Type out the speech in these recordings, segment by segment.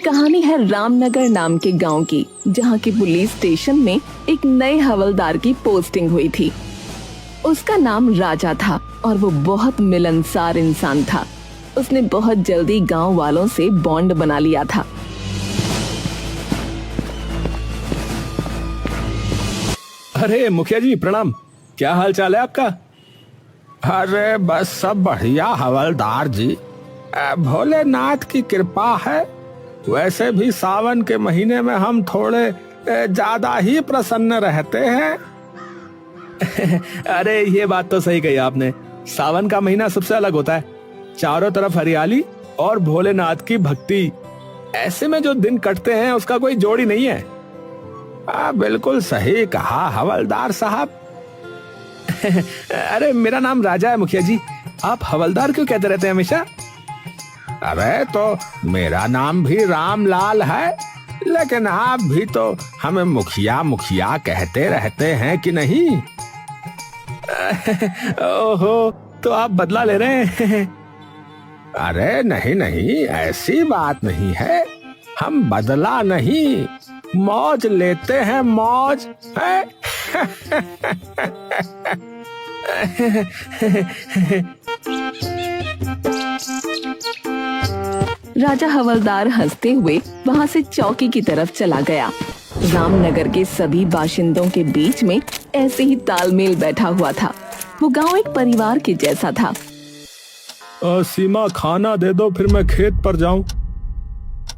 कहानी है रामनगर नाम के गांव की, जहां की पुलिस स्टेशन में एक नए हवलदार की पोस्टिंग हुई थी। उसका नाम राजा था और वो बहुत मिलनसार इंसान था। उसने बहुत जल्दी गांव वालों से बॉन्ड बना लिया था। अरे मुखिया जी प्रणाम, क्या हाल चाल है आपका? अरे बस सब बढ़िया हवलदार जी, भोलेनाथ की कृपा है। वैसे भी सावन के महीने में हम थोड़े ज्यादा ही प्रसन्न रहते हैं। अरे ये बात तो सही कही आपने, सावन का महीना सबसे अलग होता है। चारों तरफ हरियाली और भोलेनाथ की भक्ति, ऐसे में जो दिन कटते हैं उसका कोई जोड़ ही नहीं है। बिल्कुल सही कहा हवलदार साहब। अरे मेरा नाम राजा है मुखिया जी, आप हवलदार क्यों कहते रहते हैं हमेशा? अरे तो मेरा नाम भी रामलाल है, लेकिन आप भी तो हमें मुखिया मुखिया कहते रहते हैं कि नहीं? ओहो, तो आप बदला ले रहे हैं? अरे नहीं नहीं, ऐसी बात नहीं है। हम बदला नहीं, मौज लेते हैं, मौज है। राजा हवलदार हंसते हुए वहां से चौकी की तरफ चला गया। रामनगर के सभी बाशिंदों के बीच में ऐसे ही तालमेल बैठा हुआ था। वो गांव एक परिवार के जैसा था। सीमा, खाना दे दो, फिर मैं खेत पर जाऊं।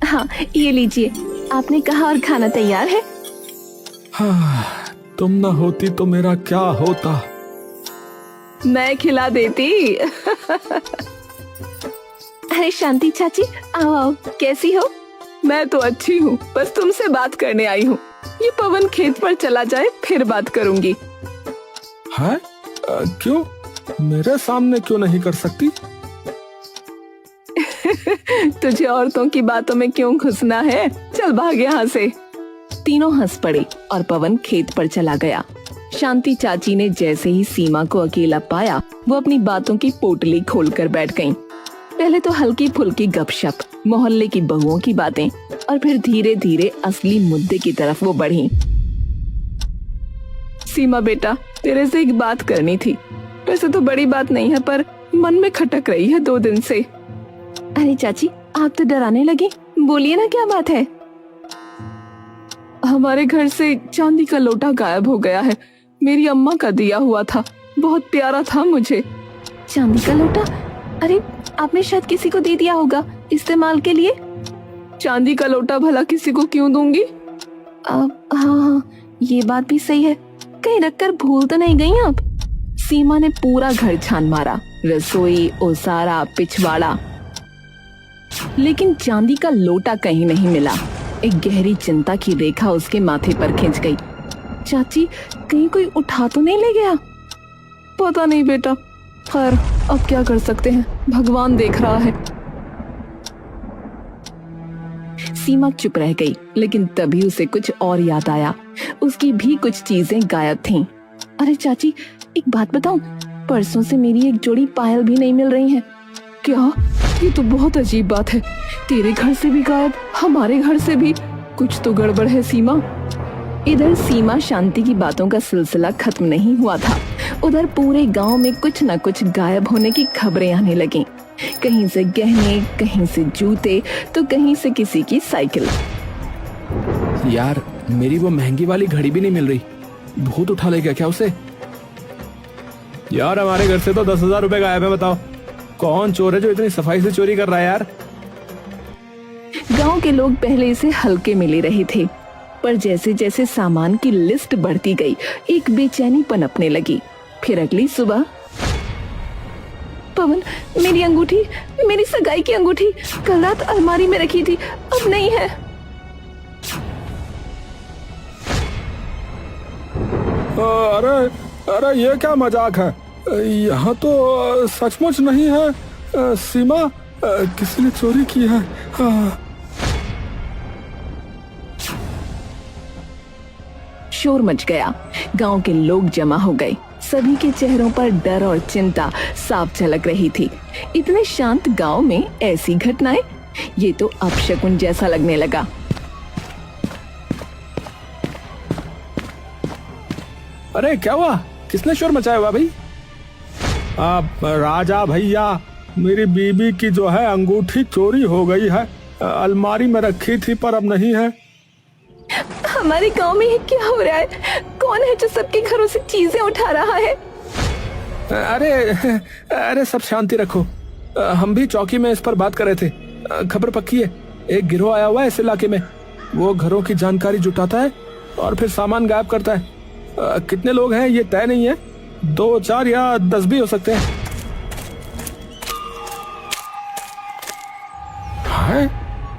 हाँ ये लीजिए, आपने कहा और खाना तैयार है। हाँ, तुम न होती तो मेरा क्या होता। मैं खिला देती। अरे शांति चाची, आओ आओ, कैसी हो? मैं तो अच्छी हूँ, बस तुमसे बात करने आई हूँ। ये पवन खेत पर चला जाए फिर बात करूँगी। है? क्यों? मेरे सामने क्यों नहीं कर सकती? तुझे औरतों की बातों में क्यों घुसना है? चल भाग यहाँ से। तीनों हंस पड़े और पवन खेत पर चला गया। शांति चाची ने जैसे ही सीमा को अकेला पाया, वो अपनी बातों की पोटली खोलकर बैठ गईं। पहले तो हल्की फुल्की गपशप, मोहल्ले की बहुओं की बातें, और फिर धीरे धीरे असली मुद्दे की तरफ वो बढ़ी। सीमा बेटा, तेरे से एक बात करनी थी। वैसे तो बड़ी बात नहीं है, पर मन में खटक रही है 2 दिन से। अरे चाची, आप तो डराने लगी, बोलिए ना क्या बात है। हमारे घर से चांदी का लोटा गायब हो गया है। मेरी अम्मा का दिया हुआ था, बहुत प्यारा था मुझे। चांदी का लोटा? अरे आपने शायद किसी को दे दिया होगा इस्तेमाल के लिए। चांदी का लोटा भला किसी को क्यों दूंगी? हाँ, ये बात भी सही है। कहीं रखकर भूल तो नहीं गई आप? सीमा ने पूरा घर छान मारा, रसोई, ओसारा, पिछवाड़ा, लेकिन चांदी का लोटा कहीं नहीं मिला। एक गहरी चिंता की रेखा उसके माथे पर खिंच गई। चाची, कहीं कोई उठा तो नहीं ले गया? पता नहीं बेटा, खैर अब क्या कर सकते हैं, भगवान देख रहा है। सीमा चुप रह गई, लेकिन तभी उसे कुछ और याद आया। उसकी भी कुछ चीजें गायब थीं। अरे चाची, एक बात बताऊं, परसों से मेरी एक जोड़ी पायल भी नहीं मिल रही है। क्या? ये तो बहुत अजीब बात है। तेरे घर से भी गायब, हमारे घर से भी। कुछ तो गड़बड़ है सीमा। इधर सीमा शांति की बातों का सिलसिला खत्म नहीं हुआ था, उधर पूरे गांव में कुछ न कुछ गायब होने की खबरें आने लगीं। कहीं से गहने, कहीं से जूते, तो कहीं से किसी की साइकिल। यार, मेरी वो महंगी वाली घड़ी भी नहीं मिल रही। भूत उठा ले गया क्या उसे? यार, हमारे घर से तो 10,000 रुपए गायब है। बताओ कौन चोर है जो इतनी सफाई से चोरी कर रहा है यार? गांव के लोग पहले इसे हल्के में ले रहे थे, पर जैसे जैसे सामान की लिस्ट बढ़ती गई, एक बेचैनी पनपने लगी। फिर अगली सुबह, पवन, मेरी अंगूठी, मेरी सगाई की अंगूठी कल रात अलमारी में रखी थी, अब नहीं है। अरे अरे, ये क्या मजाक है? यहाँ तो सचमुच नहीं है। सीमा, किसी ने चोरी की है। शोर मच गया, गांव के लोग जमा हो गए। सभी के चेहरों पर डर और चिंता साफ झलक रही थी। इतने शांत गांव में ऐसी घटनाएं ये तो अपशकुन जैसा लगने लगा। अरे क्या हुआ? किसने शोर मचाया हुआ भाई? राजा भैया, मेरी बीबी की जो है अंगूठी चोरी हो गई है। अलमारी में रखी थी पर अब नहीं है। हमारे गांव में ये क्या हो रहा है? कौन है जो सबके घरों से चीजें उठा रहा है? अरे सब शांति रखो। हम भी चौकी में इस पर बात कर रहे थे। खबर पक्की है, एक गिरोह आया हुआ है इस इलाके में। वो घरों की जानकारी जुटाता है और फिर सामान गायब करता है। कितने लोग हैं ये तय नहीं है, 2, 4 या 10 भी हो सकते हैं। है?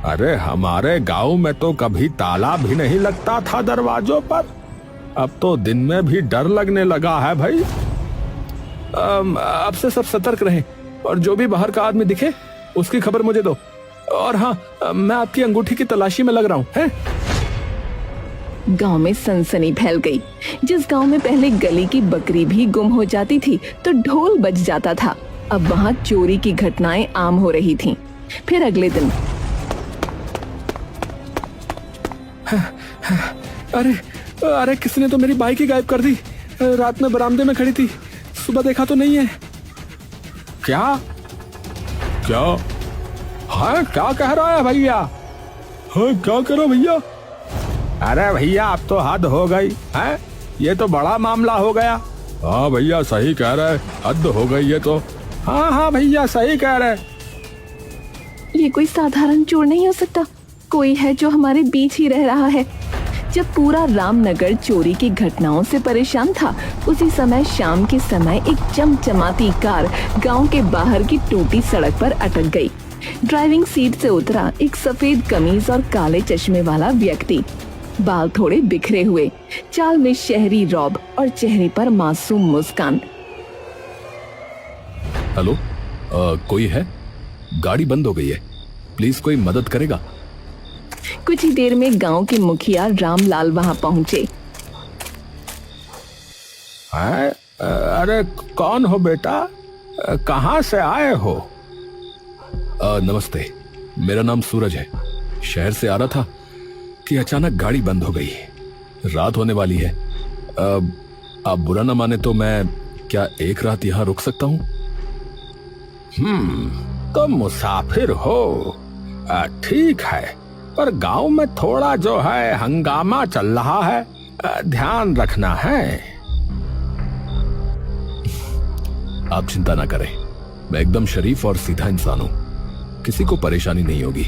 अरे हमारे गांव में तो कभी ताला भी नहीं लगता था दरवाजों पर, अब तो दिन में भी डर लगने लगा है भाई। अब से सब सतर्क रहें और जो भी बाहर का आदमी दिखे उसकी खबर मुझे दो। और हाँ, मैं आपकी अंगूठी की तलाशी में लग रहा हूँ। हैं? गांव में सनसनी फैल गई। जिस गांव में पहले गली की बकरी भी गुम हो जाती थी तो ढोल बज जाता था, अब वहां चोरी की घटनाएं आम हो रही थीं। फिर अगले दिन अरे किसने तो मेरी बाइक ही गायब कर दी। रात में बरामदे में खड़ी थी, सुबह देखा तो नहीं है। क्या क्या? हाँ, क्या कह रहा है भैया? हाँ, क्या करो भैया? अरे भैया, अब तो हद हो गई है, ये तो बड़ा मामला हो गया। हाँ भैया, सही कह रहे, हद हो गई ये तो। हाँ हाँ भैया, सही कह रहे। ये कोई साधारण चोर नहीं हो सकता, कोई है जो हमारे बीच ही रह रहा है। जब पूरा रामनगर चोरी की घटनाओं से परेशान था, उसी समय शाम के समय एक चमचमाती कार गांव के बाहर की टूटी सड़क पर अटक गई। ड्राइविंग सीट से उतरा एक सफेद कमीज और काले चश्मे वाला व्यक्ति, बाल थोड़े बिखरे हुए, चाल में शहरी रौब और चेहरे पर मासूम मुस्कान। हेलो, कोई है? गाड़ी बंद हो गई है, प्लीज कोई मदद करेगा? कुछ ही देर में गांव के मुखिया रामलाल वहां पहुंचे। अरे कौन हो बेटा, कहाँ से आए हो? नमस्ते, मेरा नाम सूरज है। शहर से आ रहा था कि अचानक गाड़ी बंद हो गई। रात होने वाली है। आप बुरा ना माने तो मैं क्या एक रात यहाँ रुक सकता हूँ? तो मुसाफिर हो, ठीक है, पर गांव में थोड़ा जो है हंगामा चल रहा है, ध्यान रखना है। आप चिंता ना करें, मैं एकदम शरीफ और सीधा इंसान हूँ, किसी को परेशानी नहीं होगी।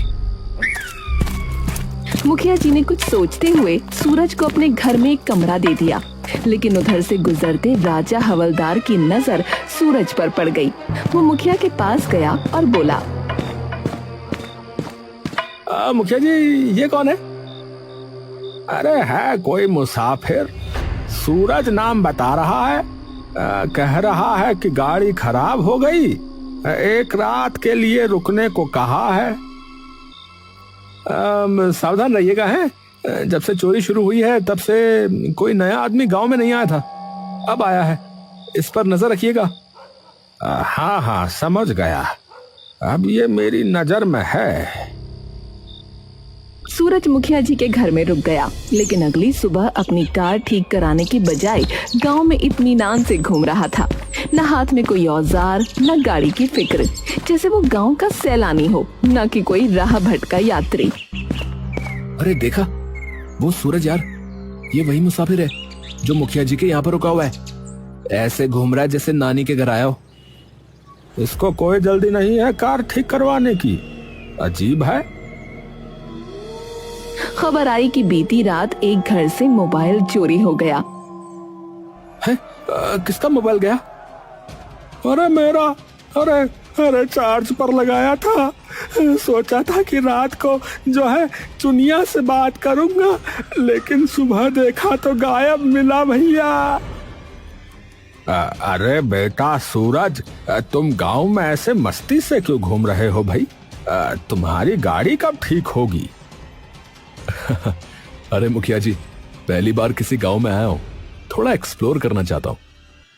मुखिया जी ने कुछ सोचते हुए सूरज को अपने घर में एक कमरा दे दिया, लेकिन उधर से गुजरते राजा हवलदार की नजर सूरज पर पड़ गई। वो मुखिया के पास गया और बोला, मुखिया जी, ये कौन है? अरे है कोई मुसाफिर, सूरज नाम बता रहा है। कह रहा है कि गाड़ी खराब हो गई, एक रात के लिए रुकने को कहा है। सावधान रहिएगा। है, जब से चोरी शुरू हुई है तब से कोई नया आदमी गांव में नहीं आया था, अब आया है, इस पर नजर रखिएगा। हाँ हाँ, समझ गया, अब ये मेरी नजर में है। सूरज मुखिया जी के घर में रुक गया, लेकिन अगली सुबह अपनी कार ठीक कराने की बजाय गांव में इत्मीनान से घूम रहा था। न हाथ में कोई औजार, न गाड़ी की फिक्र, जैसे वो गांव का सैलानी हो, न कि कोई राह भटका यात्री। अरे देखा, वो सूरज यार, ये वही मुसाफिर है जो मुखिया जी के यहाँ पर रुका हुआ है। ऐसे घूम रहा है जैसे नानी के घर आया हो। इसको कोई जल्दी नहीं है कार ठीक करवाने की, अजीब है। खबर आई कि बीती रात एक घर से मोबाइल चोरी हो गया। है? किसका मोबाइल गया? अरे मेरा, अरे चार्ज पर लगाया था, सोचा था कि रात को जो है चुनिया से बात करूंगा, लेकिन सुबह देखा तो गायब मिला भैया। अरे बेटा सूरज, तुम गांव में ऐसे मस्ती से क्यों घूम रहे हो भाई? तुम्हारी गाड़ी कब ठीक होगी? अरे मुखिया जी, पहली बार किसी गांव में आया हूं, थोड़ा एक्सप्लोर करना चाहता हूं।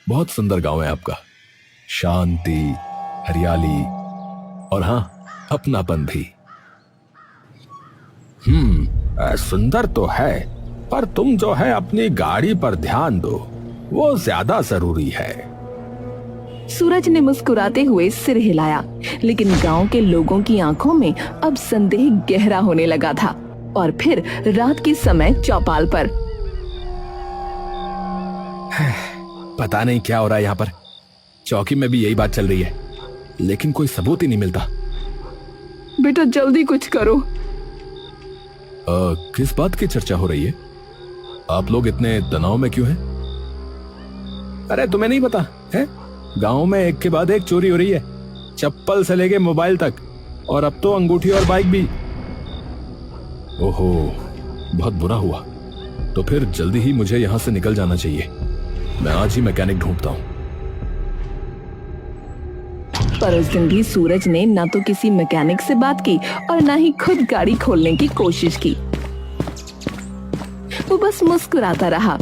बहुत सुंदर गांव है आपका, शांति, हरियाली और हाँ, अपनापन भी। सुंदर तो है, पर तुम जो है अपनी गाड़ी पर ध्यान दो, वो ज्यादा जरूरी है। सूरज ने मुस्कुराते हुए सिर हिलाया, लेकिन गांव के लोगों की आंखों में अब संदेह गहरा होने लगा था। और फिर रात के समय चौपाल पर पता नहीं क्या हो रहा है यहाँ पर। चौकी में भी यही बात चल रही है, लेकिन कोई सबूत ही नहीं मिलता। बेटा जल्दी कुछ करो। किस बात की चर्चा हो रही है? आप लोग इतने तनाव में क्यों हैं? अरे तुम्हें नहीं पता है? गांव में एक के बाद एक चोरी हो रही है, चप्पल से लेके मोबाइल तक, और अब तो अंगूठी और बाइक भी। ओहो, बहुत बुरा हुआ। तो फिर जल्दी ही मुझे यहां से निकल जाना चाहिए। मैं आज ही मैकेनिक ढूंढता हूं। पर उस दिन भी सूरज ने न तो किसी मैकेनिक से बात की और न ही खुद गाड़ी खोलने की कोशिश की। वो बस मुस्कुराता रहा,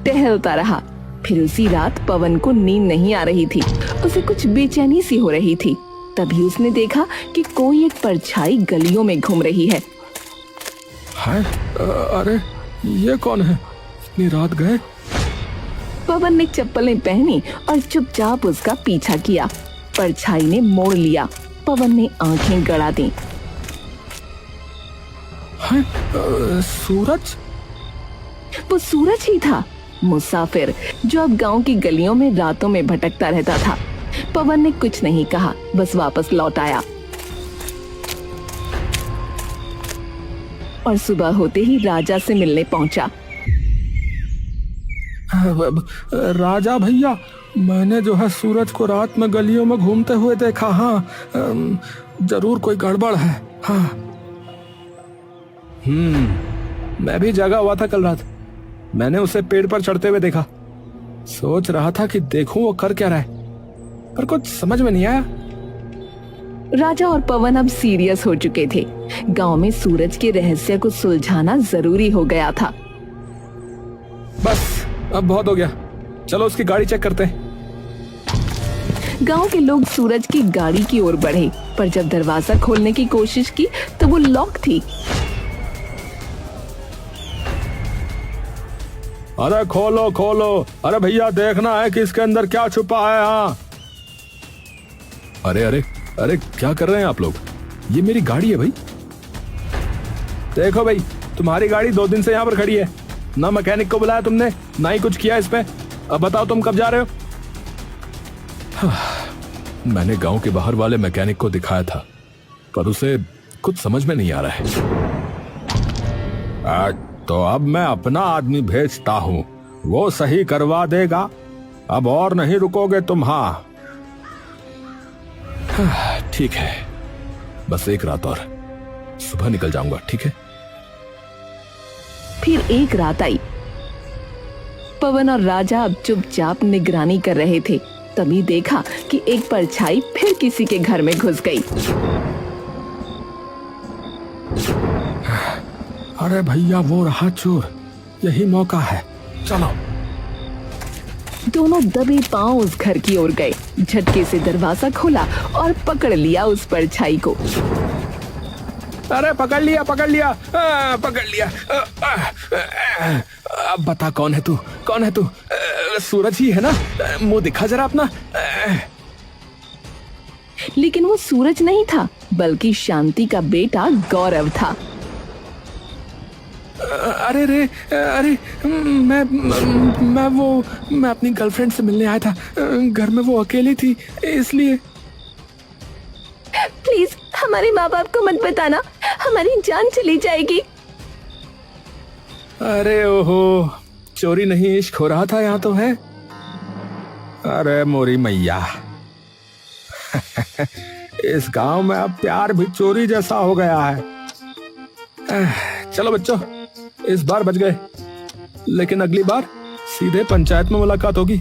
टहलता रहा। फिर उसी रात पवन को नींद नहीं आ रही थी, उसे कुछ बेचैनी सी हो रही थी। तभी उसने देखा कि कोई एक परछाई गलियों में घूम रही है। हाय, अरे ये कौन है? इतनी रात गए। पवन ने चप्पलें पहनी और चुपचाप उसका पीछा किया। परछाई ने मोड़ लिया। पवन ने आंखें गड़ा दी। हाय, सूरज? वो सूरज ही था, मुसाफिर जो अब गांव की गलियों में रातों में भटकता रहता था। पवन ने कुछ नहीं कहा, बस वापस लौट आया। और सुबह होते ही राजा से मिलने पहुंचा। राजा भैया, मैंने जो है सूरज को रात में गलियों में घूमते हुए देखा। हाँ, जरूर कोई गड़बड़ है। हाँ। मैं भी जागा हुआ था कल रात। मैंने उसे पेड़ पर चढ़ते हुए देखा। सोच रहा था कि देखूं वो कर क्या रहा है, पर कुछ समझ में नहीं आया। राजा और पवन अब सीरियस हो चुके थे। गांव में सूरज के रहस्य को सुलझाना जरूरी हो गया था। बस अब बहुत हो गया, चलो उसकी गाड़ी चेक करते हैं। गांव के लोग सूरज की गाड़ी की ओर बढ़े, पर जब दरवाजा खोलने की कोशिश की तो वो लॉक थी। अरे खोलो खोलो, अरे भैया देखना है कि इसके अंदर क्या छुपा है। हाँ। अरे अरे अरे, क्या कर रहे हैं आप लोग? ये मेरी गाड़ी है भाई। देखो भाई, तुम्हारी गाड़ी 2 दिन से यहाँ पर खड़ी है। ना मैकेनिक को बुलाया तुमने, ना ही कुछ किया इस पे। अब बताओ तुम कब जा रहे हो? मैंने गांव के बाहर वाले मैकेनिक को दिखाया था, पर उसे कुछ समझ में नहीं आ रहा है। तो अब मैं अपना आदमी भेजता हूँ, वो सही करवा देगा। अब और नहीं रुकोगे तुम? हाँ ठीक है, बस एक रात और, सुबह निकल जाऊंगा। ठीक है। फिर एक रात आई। पवन और राजा अब चुपचाप निगरानी कर रहे थे। तभी देखा कि एक परछाई फिर किसी के घर में घुस गई। अरे भैया, वो रहा चोर। यही मौका है, चलो। दोनों दबे पांव उस घर की ओर गए। झटके से दरवाजा खोला और पकड़ लिया उस परछाई को। अरे पकड़ लिया, पकड़ लिया, पकड़ लिया। अब बता, कौन है तू? कौन है तू? सूरज ही है ना? मुंह दिखा जरा अपना। लेकिन वो सूरज नहीं था, बल्कि शांति का बेटा गौरव था। अरे रे, अरे मैं अपनी गर्लफ्रेंड से मिलने आया था। घर में वो अकेली थी, इसलिए। प्लीज हमारे माँ बाप को मत बताना, हमारी जान चली जाएगी। अरे ओहो, चोरी नहीं इश्क हो रहा था यहाँ तो है। अरे मोरी मैया, इस गांव में अब प्यार भी चोरी जैसा हो गया है। चलो बच्चों, इस बार बच गए, लेकिन अगली बार सीधे पंचायत में मुलाकात होगी।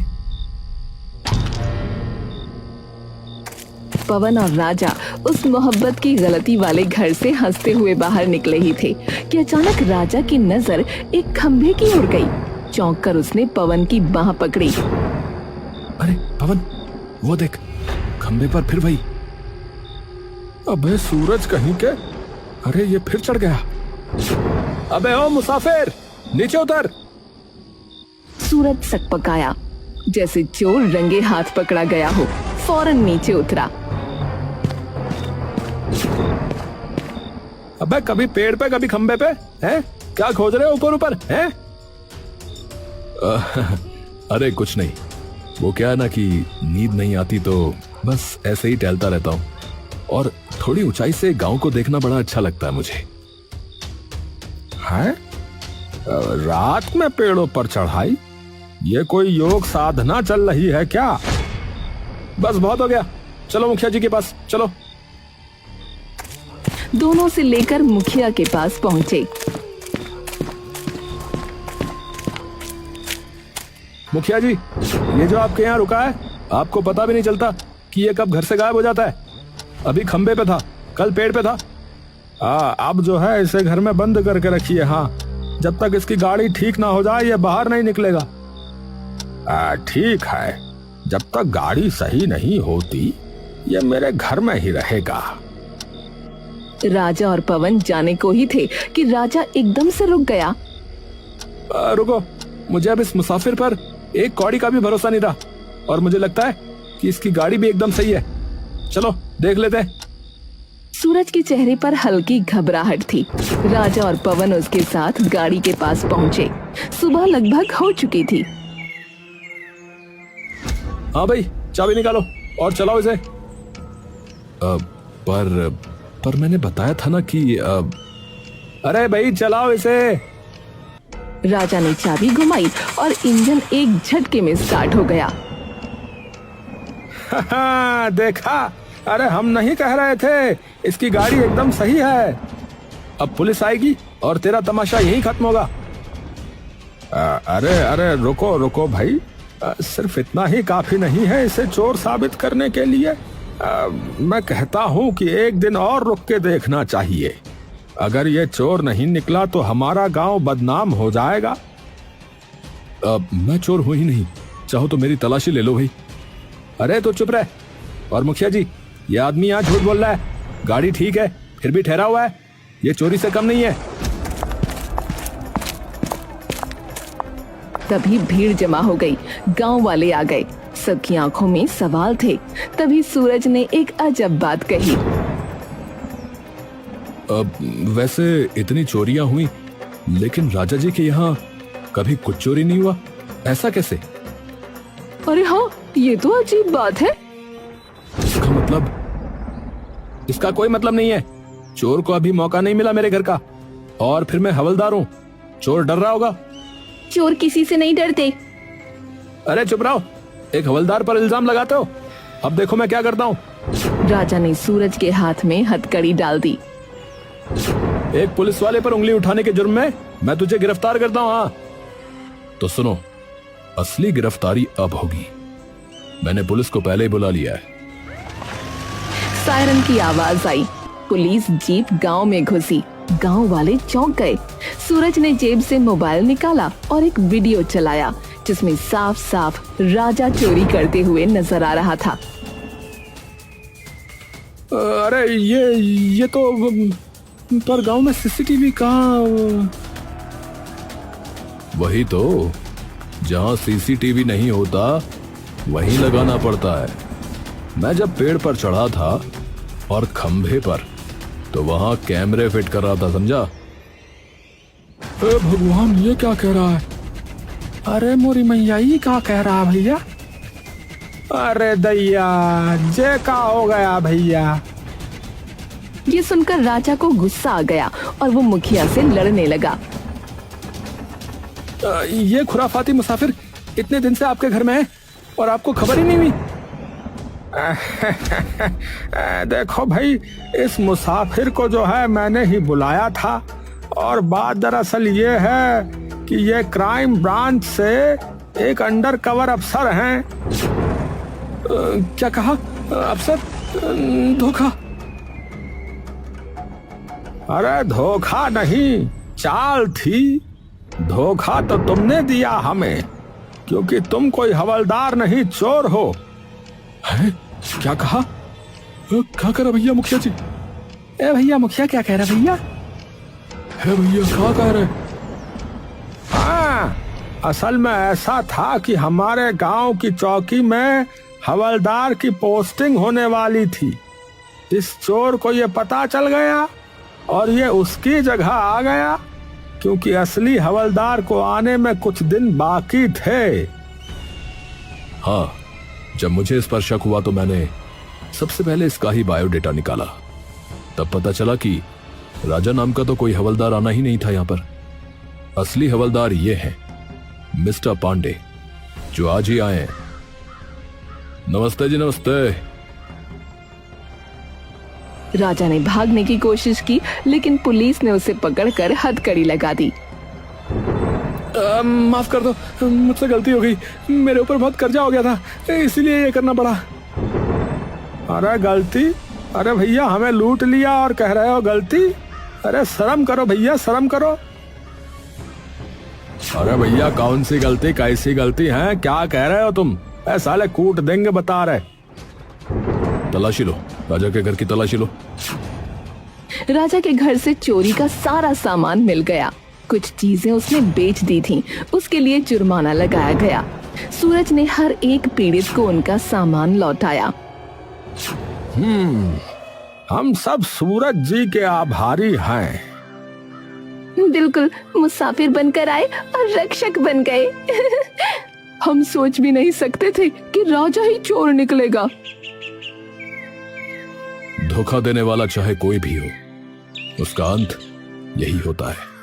पवन और राजा उस मोहब्बत की गलती वाले घर से हंसते हुए बाहर निकले ही थे कि अचानक राजा की नजर एक खंभे की ओर गई। चौंक कर उसने पवन की बाह पकड़ी। अरे पवन, वो देख, खंभे पर फिर वही। अबे सूरज कहीं के, अरे ये फिर चढ़ गया। अबे ओ मुसाफिर, नीचे उतर। सूरज सकपकाया, जैसे चोर रंगे हाथ पकड़ा गया हो। फौरन नीचे उतरा। अबे कभी पेड़ पे कभी खंबे पे, हैं? क्या खोज रहे हो ऊपर ऊपर, हैं? अरे कुछ नहीं, वो क्या है ना कि नींद नहीं आती तो बस ऐसे ही टहलता रहता हूँ, और थोड़ी ऊंचाई से गांव को देखना बड़ा अच्छा लगता है मुझे। है रात में पेड़ों पर चढ़ाई? ये कोई योग साधना चल रही है क्या? बस बहुत हो गया, चलो मुखिया जी के पास चलो। दोनों से लेकर मुखिया के पास पहुंचे। मुखिया जी, ये जो आपके यहाँ रुका है, आपको पता भी नहीं चलता कि ये कब घर से गायब हो जाता है। अभी खंबे पे था, कल पेड़ पे था। अब जो है इसे घर में बंद करके रखिए। हाँ, जब तक इसकी गाड़ी ठीक ना हो जाए ये बाहर नहीं निकलेगा। ठीक है, जब तक गाड़ी सही नहीं होती ये मेरे घर में ही रहेगा। राजा और पवन जाने को ही थे कि राजा एकदम से रुक गया। रुको, मुझे अब इस मुसाफिर पर एक कौड़ी का भी भरोसा नहीं रहा, और मुझे लगता है कि इसकी गाड़ी भी एकदम सही है। चलो देख लेते हैं। सूरज के चेहरे पर हल्की घबराहट थी। राजा और पवन उसके साथ गाड़ी के पास पहुंचे। सुबह लगभग हो चुकी थी। हाँ भाई, चाबी निकालो और चलाओ इसे। पर मैंने बताया था ना कि अरे भाई चलाओ इसे। राजा ने चाबी घुमाई और इंजन एक झटके में स्टार्ट हो गया। देखा, अरे हम नहीं कह रहे थे इसकी गाड़ी एकदम सही है। अब पुलिस आएगी और तेरा तमाशा यहीं खत्म होगा। अरे अरे रुको रुको भाई, सिर्फ इतना ही काफी नहीं है इसे चोर साबित करने के लिए। मैं कहता हूँ कि एक दिन और रुक के देखना चाहिए। अगर ये चोर नहीं निकला तो हमारा गांव बदनाम हो जाएगा। मैं चोर हूं ही नहीं, चाहो तो मेरी तलाशी ले लो भाई। अरे तो चुप रह। और मुखिया जी, ये आदमी यहाँ झूठ बोल रहा है। गाड़ी ठीक है फिर भी ठहरा हुआ है, ये चोरी से कम नहीं है। तभी भीड़ जमा हो गई। गांव वाले आ गए। सबकी आंखों में सवाल थे। तभी सूरज ने एक अजब बात कही। वैसे इतनी चोरियां हुई, लेकिन राजा जी के यहाँ कभी कुछ चोरी नहीं हुआ, ऐसा कैसे? अरे हाँ, ये तो अजीब बात है। इसका मतलब? इसका कोई मतलब नहीं है। चोर को अभी मौका नहीं मिला मेरे घर का, और फिर मैं हवलदार हूँ। चोर डर रहा होगा। चोर किसी से नहीं डरते। अरे चुप रहो, एक हवलदार पर इल्जाम लगाते हो। अब देखो मैं क्या करता हूँ। राजा ने सूरज के हाथ में हथकड़ी डाल दी। एक पुलिस वाले पर उंगली उठाने के जुर्म में मैं तुझे गिरफ्तार करता हूँ। हाँ तो सुनो, असली गिरफ्तारी अब होगी। मैंने पुलिस को पहले ही बुला लिया है। सायरन की आवाज आई। पुलिस जीप गांव में घुसी। गांव वाले चौंक गए। सूरज ने जेब से मोबाइल निकाला और एक वीडियो चलाया जिसमें साफ साफ राजा चोरी करते हुए नजर आ रहा था। अरे ये तो, पर गांव में सीसीटीवी कहाँ? वही तो, जहां सीसीटीवी नहीं होता वहीं लगाना पड़ता है। मैं जब पेड़ पर चढ़ा था और खंभे पर, तो वहां कैमरे फिट कर रहा था, समझा? भगवान, ये क्या कह रहा है? अरे मोरी मैया, ये क्या कह रहा है भैया? अरे दैया, जे का हो गया भैया? ये सुनकर राजा को गुस्सा आ गया और वो मुखिया से लड़ने लगा। ये खुराफाती मुसाफिर इतने दिन से आपके घर में है और आपको खबर ही नहीं हुई? देखो भाई, इस मुसाफिर को जो है मैंने ही बुलाया था, और बात दरअसल ये है कि ये क्राइम ब्रांच से एक अंडर कवर अफसर हैं। क्या कहा? अफसर? धोखा? अरे धोखा नहीं, चाल थी। धोखा तो तुमने दिया हमें, क्योंकि तुम कोई हवलदार नहीं, चोर हो। है? क्या कहा? क्या करा भैया मुखिया जी? ए भैया, मुखिया क्या कह रहा भैया? है भैया, क्या कह रहे? हाँ, असल में ऐसा था कि हमारे गांव की चौकी में हवलदार की पोस्टिंग होने वाली थी। इस चोर को ये पता चल गया और ये उसकी जगह आ गया, क्योंकि असली हवलदार को आने में कुछ दिन बाकी थे। हाँ, जब मुझे इस पर शक हुआ तो मैंने सबसे पहले इसका ही बायोडेटा निकाला। तब पता चला कि राजा नाम का तो कोई हवलदार आना ही नहीं था यहाँ पर। असली हवलदार ये है मिस्टर पांडे, जो आज ही आए हैं। नमस्ते जी, नमस्ते। राजा ने भागने की कोशिश की, लेकिन पुलिस ने उसे पकड़कर हथकड़ी लगा दी। माफ कर दो, मुझसे गलती हो गई। मेरे ऊपर बहुत कर्जा हो गया था, इसीलिए ये करना पड़ा। अरे गलती? अरे भैया, हमें लूट लिया और कह रहे हो गलती? अरे शर्म करो भैया, शर्म करो। अरे भैया, कौन सी गलती, कैसी गलती है? क्या कह रहे हो तुम? साले कूट देंगे बता रहे। तलाशी लो, राजा के घर की तलाशी लो। राजा के घर से चोरी का सारा सामान मिल गया। कुछ चीजें उसने बेच दी थीं, उसके लिए जुर्माना लगाया गया। सूरज ने हर एक पीड़ित को उनका सामान लौटाया। हम सब सूरज जी के आभारी हैं। बिल्कुल, मुसाफिर बनकर आए और रक्षक बन गए। हम सोच भी नहीं सकते थे कि राजा ही चोर निकलेगा। धोखा देने वाला चाहे कोई भी हो, उसका अंत यही होता है।